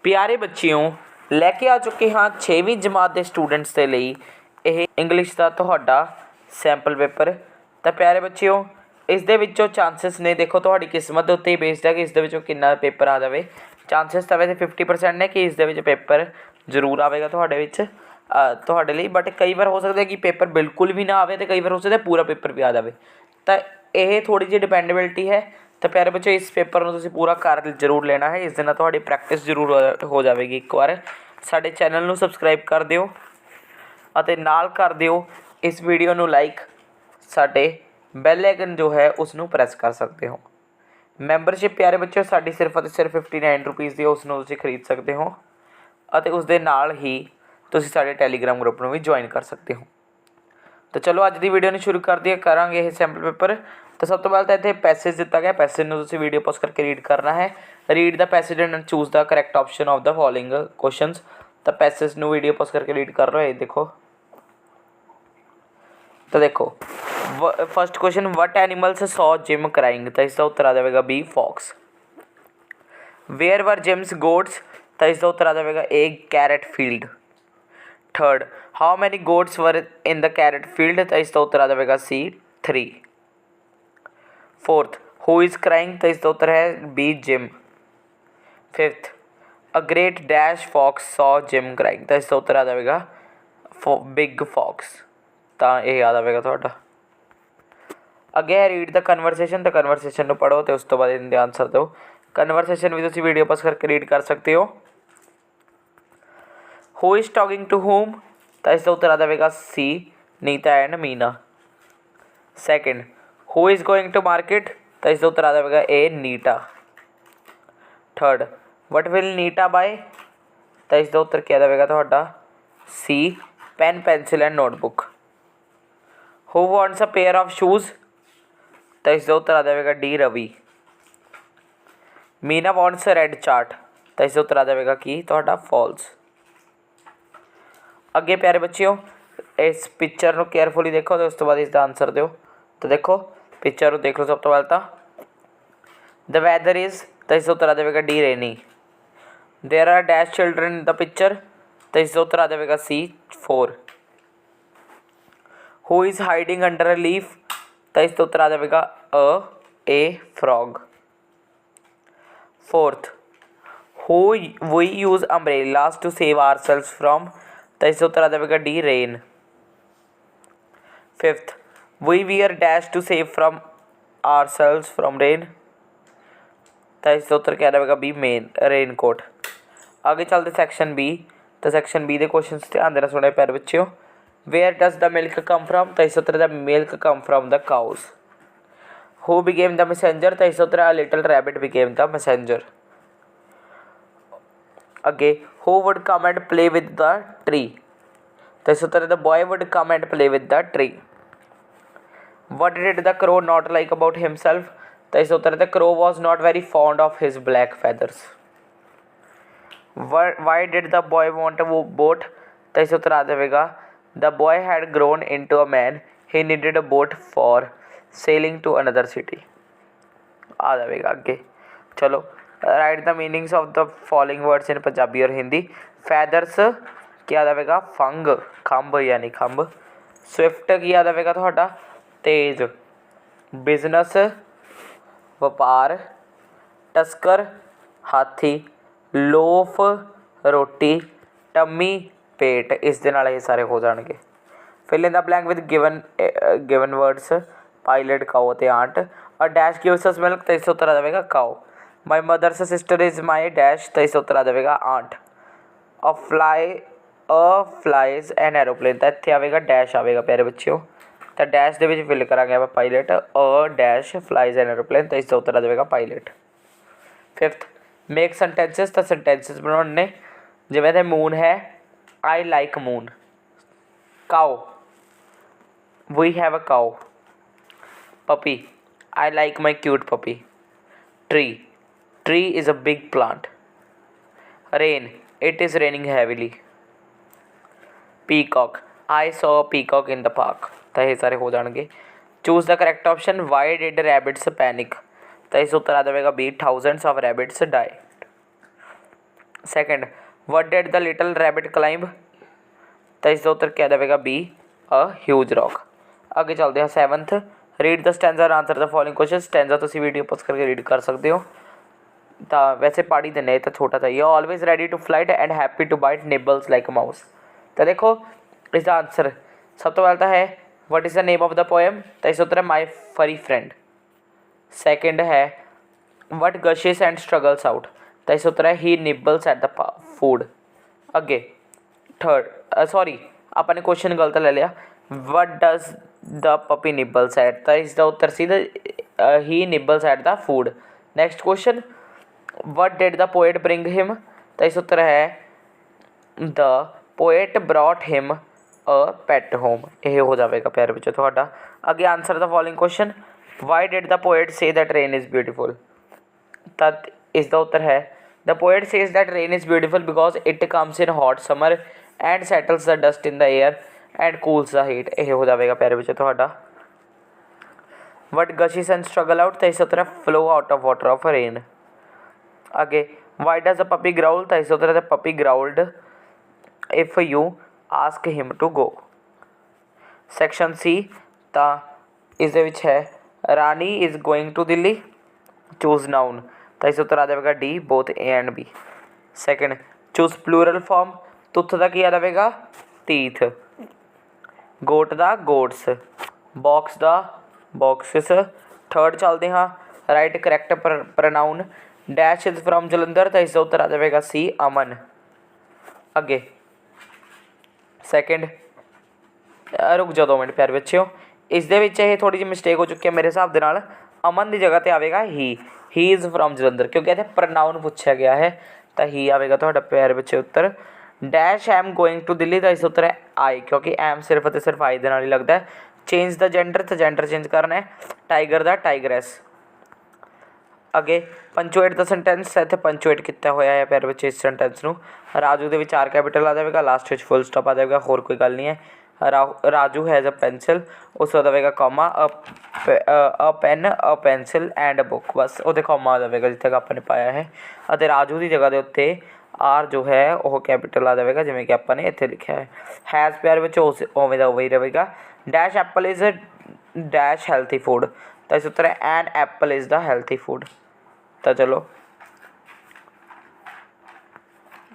प्यारे बच्चियों, लैके आ चुके हाँ 6वीं जमात के स्टूडेंट्स के लिए यह इंग्लिश का तुहाडा सैंपल पेपर। तो प्यारे बच्चियों, इस दे विचों चांसिस ने देखो तुहाडी किस्मत उत्ते ही बेस्ड है कि इस दे विचों कितना पेपर आ जाए। चांसिस तो वैसे 50% ने कि इस दे विच पेपर जरूर आएगा तुहाडे विच तुहाडे लिए, बट कई बार हो सकता है कि पेपर बिल्कुल भी ना आए, तो कई बार हो सकता है पूरा पेपर भी आ जाए। तो यह थोड़ी जी डिपेंडेबिलिटी है। तो प्यारे बच्चों, इस पेपर को तुसीं पूरा कर जरूर लेना है, इस दे नाल तुहाडी प्रैक्टिस जरूर हो जाएगी। एक बार साडे चैनल को सबसक्राइब कर दिओ अते नाल कर दिओ इस वीडियो को लाइक, साडे बैल आइकन जो है उसनों प्रेस कर सकते हो। मैंबरशिप प्यारे बच्चों साडी सिर्फ अते सिर्फ 59 रुपीज़ की, उसनों तुसीं खरीद सकते हो अते उस दे नाल ही तुसीं साडे टैलीग्राम ग्रुप में भी ज्वाइन कर सकते हो। तो चलो अज की वीडियो शुरू कर दिए करांगे ये सैंपल पेपर। तो सब तो पहले तो इतने पैसेज दिता गया, पैसेज में तुसीं वीडियो पॉज करके रीड करना है। Read the passage and choose the correct option of the following questions. तो पैसेज में वीडियो पॉज करके रीड कर रहे हो, देखो। तो देखो first question, what animals saw Jim crying. तो इसका उत्तर आ जाएगा B fox. Where were Jim's goats. तो इसका उत्तर आ जाएगा A carrot field. Third, how many goats were in the carrot field. तो इसका उत्तर आ जाएगा सी 3। Fourth, who is crying. तो इसका उत्तर है B Jim. Fifth, a great dash fox saw Jim crying. तो इसका उत्तर आ जाएगा बिग फॉक्स। तो यह आ जाएगा थोड़ा। अगे है रीड द कन्वरसेशन। तो कन्वरसेशन को पढ़ो तो उस तो बाद इनके आंसर दो। कन्वरसेशन भी तुम वीडियो पास करके रीड कर सकते हो। Who is talking to home. तो इसका उत्तर आ जाएगा C Nita and Meena. Second, who is going to market. तो इसका उत्तर आ जाएगा A Nita. Third, what will Nita buy. तो इसका उत्तर क्या जाएगा थोड़ा C pen pencil and notebook. Who wants a pair of shoes. तो इसका उत्तर आ जाएगा D Ravi. Meena wants a red chart. तो इसका उत्तर आ जाएगा कि थोड़ा फॉल्स। अगे प्यारे बच्चियों, इस पिक्चर को केयरफुली देखो तो उस तो बाद इसका आंसर दो। तो देखो पिक्चर को देख लो सब तो पहले तो द वैदर इज़। तो इसका उत्तर आ जाएगा D rainy. There are dash children in the picture. तो इसका उत्तर आ जाएगा C 4। Who is hiding under a leaf. तो इसका उत्तर आ जाएगा A frog. Fourth, who we use umbrellas to save our selves from. तो इसका उत्तर आ जाएगा D rain. Fifth, we wear dash to save from our selves from rain. तो इसका उत्तर क्या रहेगा बी मेन रेन कोट। आगे चलते सैक्शन बी। तो सैक्शन बी के क्वेश्चन ध्यान देना सुने प्यारे बच्चों। Where does the milk come from. तो इसका उत्तर the milk come from the cows. Who became the messenger. तो इसका उत्तर little rabbit became the messenger. Again who would come and play with the tree. तो इसका उत्तर the boy would come and play with the tree. What did the crow not like about himself. तो इसका उत्तर the crow was not very fond of his black feathers. Why did the boy want a boat. तो इसका उत्तर आ जाएगा the boy had grown into a man, he needed a boat for sailing to another city. आ जाएगा आगे। चलो write the meanings of the following words in Punjabi और हिंदी। फैदर्स क्या आ जाएगा फंग खंभ यानी खंभ। स्विफ्ट की आ जाएगा थोड़ा तेज। बिजनेस व्यापार। टस्कर हाथी। लोफ रोटी। टम्मी पेट। इस दे नाल ये सारे हो जाएंगे। Fill in the blank with given words. Pilot cow ते aunt. A dash gives us milk. तो इसका उत्तर आ जाएगा cow. My mother's sister is my dash. तो इसका उत्तर आ जाएगा aunt. A flies an aeroplane. तो इतने आएगा डैश आएगा प्यारे बच्चों। तो डैश के फिल करा आप pilot. A dash flies an aeroplane. तो इसका उत्तर आ जाएगा पायलट। Fifth, make sentences. तो सेंटेंसेस बनाने जिमें मून है I like moon. Cow we have a cow. Puppy I like my cute puppy. Tree is a big plant. Rain it is raining heavily. Peacock I saw peacock in the park. तो ये सारे हो जाएंगे। Choose the correct option. Why did rabbits panic. तो इस उत्तर आ जाएगा B thousands of rabbits die. Second, what did the little rabbit climb, तो इसका उत्तर क्या जाएगा बी, अ ह्यूज रॉक। आगे चलते हैं। Seventh, read the stanza and answer the following question. Stanza तुम वीडियो पॉज करके रीड कर सकते हो, तो वैसे पढ़ ही देने, तो छोटा चाहिए। Always ready to flight and happy to bite nibbles like mouse. तो देखो इसका आंसर सब तो पहला है what is the name of the poem, तो इसका उत्तर है माई फरी फ्रेंड। सेकंड है what gushes and struggles out, तो इसका उत्तर है he nibbles at the food. अगे थर्ड सॉरी आपने क्वेश्चन गलत ले लिया, what does the puppy nibbles at, तो इसका उत्तर सीधा ही nibbles at the food. Next question, what did the poet bring him, तो इसका उत्तर है the poet brought him a pet home. यह हो जाएगा प्यारे बच्चों थोड़ा। Again answer the following question, why did the poet say that rain is beautiful, तब इसका उत्तर है the poet says that rain is beautiful because it comes in hot summer and settles the dust in the air and cools the heat. यह हो जाएगा प्यारे बच्चों थोड़ा। What gushes and struggle out, तो इसका उत्तर है flow out of water of rain. आगे why does the puppy growl, तो इसका उत्तर है puppy growled if you ask him to go. Section C, तो इस है Rani is going to Delhi, choose noun, तो इसका उत्तर आ जाएगा D both A and B. Second, choose plural form, tooth का की आ जाएगा teeth, goat the goats, box the boxes. Third चलते हाँ, right correct pronoun, dash is from Jalandhar, तो इसका उत्तर आ जाएगा सी अमन। अगे सैकेंड, रुक जाओ 2 मिनट प्यारे बच्चों, इस थोड़ी जी मिस्टेक हो चुकी है मेरे हिसाब के नाल, अमन की जगह पर आएगा ही इज़ फ्रॉम जलंधर, क्योंकि इतने प्रनाउन पूछा गया है, तो ही आएगा तो प्यारे बच्चे उत्तर। Dash am going to Delhi, तो इस उत्तर है आई, क्योंकि एम सिर्फ तो सिर्फ आई के नाल ही लगता है। चेंज द जेंडर, तो जेंडर चेंज करना है, टाइगर द टाइगरैस। अगे पंचुएट द सेंटेंस, इतने पंचुएट किया होया है प्यारे बच्चे इस सेंटेंस में। राजू के विच आर कैपिटल आ जाएगा, लास्ट में फुल स्टॉप आ जाएगा, होर कोई गल नहीं है। राजू हैज़ अ पेंसिल, उस आएगा comma, a pen a pencil and a book, बस वो कॉमा आ जाएगा जिथे आपने पाया है। और राजू की जगह के उत्ते आर जो है वह कैपिटल आ जाएगा, जिमें कि आपने इतने लिखा है। हैज़ प्यारे बच्चे उवें का उवें ही रहेगा। Dash apple is dash healthy food, तो इस उत्तर है an apple is the healthy food. तो चलो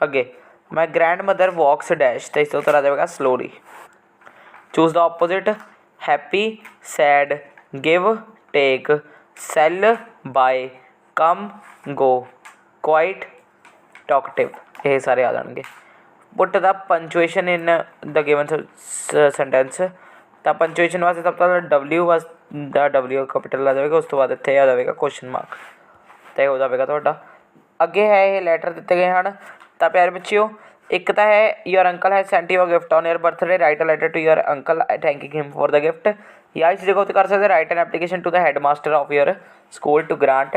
अगे, my grandmother walks dash, तो इसका उत्तर आ जाएगा slowly. Choose the opposite, happy sad give take sell buy come go quiet talkative, ये सारे आ जाएंगे। Put the punctuation in the given sentence, तो पंचुएशन वास्ते सब तो डबल्यू डबल्यू कैपिटल आ जाएगा, उस तो बाद इतने आ जाएगा क्वेश्चन मार्क, तो हो जाएगा थोड़ा। अगे है ये लैटर दिते गए हैं, तो प्यारे बच्चियों एक तो है your uncle has sent you a gift on your birthday, write a letter to your uncle thanking him for the gift, या इस जगह कर सकते write an application to the headmaster of your school to grant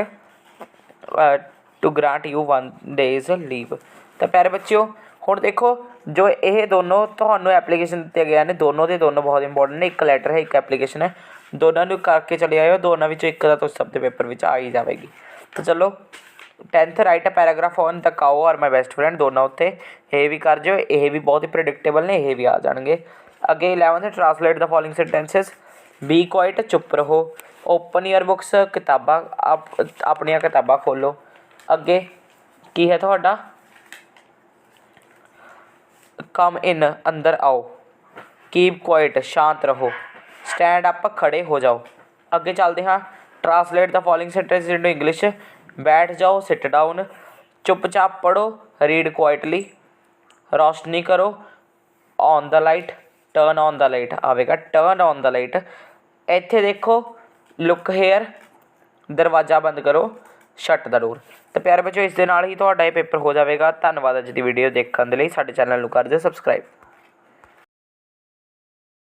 you 1 days leave. तो प्यारे बच्चियों हुण देखो जो ये दोनों तो एप्लीकेशन दिए गए हैं, दोनों के दोनों बहुत इंपॉर्टेंट ने, एक लैटर है एक एप्लीकेशन है, दोनों करके चले आए, दोनों में एक तो शब्द पेपर में आ ही जाएगी। तो चलो 10th write a paragraph on the cow or my best friend, दोनों उत्ते ये भी कर जो, ये भी बहुत ही प्रिडिक्टेबल ने, ये भी आ जाएंगे। अगे 11th translate the following sentences, be quiet चुप रहो, ओपन ईयर बुक्स किताबा अपन किताबा खोलो। अगे की है थोड़ा, कम इन अंदर आओ, कीप क्वाइट शांत रहो, स्टैंड अप खड़े हो जाओ। अगे चलते हाँ, translate the following sentences into English, बैठ जाओ सिट डाउन, चुपचाप पढ़ो रीड क्वाइटली, रोशनी करो on the light, turn on the light आएगा टर्न ऑन द लाइट। इत्थे देखो लुक हेयर, दरवाज़ा बंद करो शट द डोर। तो प्यारे बच्चों इस दे नाल ही तुहाडा ये पेपर हो जाएगा। धन्यवाद अज दी वीडियो देखने के लिए, साडे चैनल नूं कर दिओ सबसक्राइब।